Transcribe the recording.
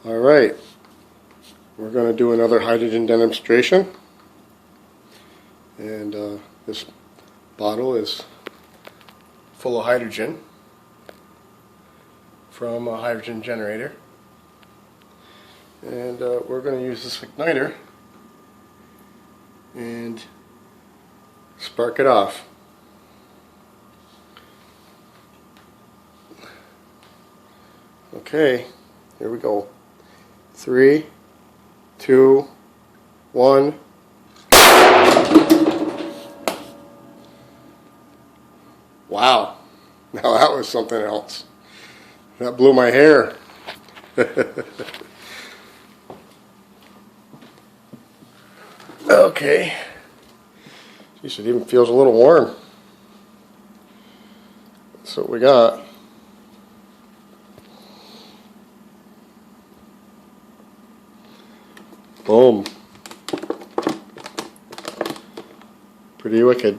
Alright, we're going to do another hydrogen demonstration, and this bottle is full of hydrogen from a hydrogen generator, and we're going to use this igniter and spark it off. Okay, here we go. 3, 2, 1. Wow, now that was something else. That blew my hair. Okay. Geez, it even feels a little warm. That's what we got. Boom. Pretty wicked.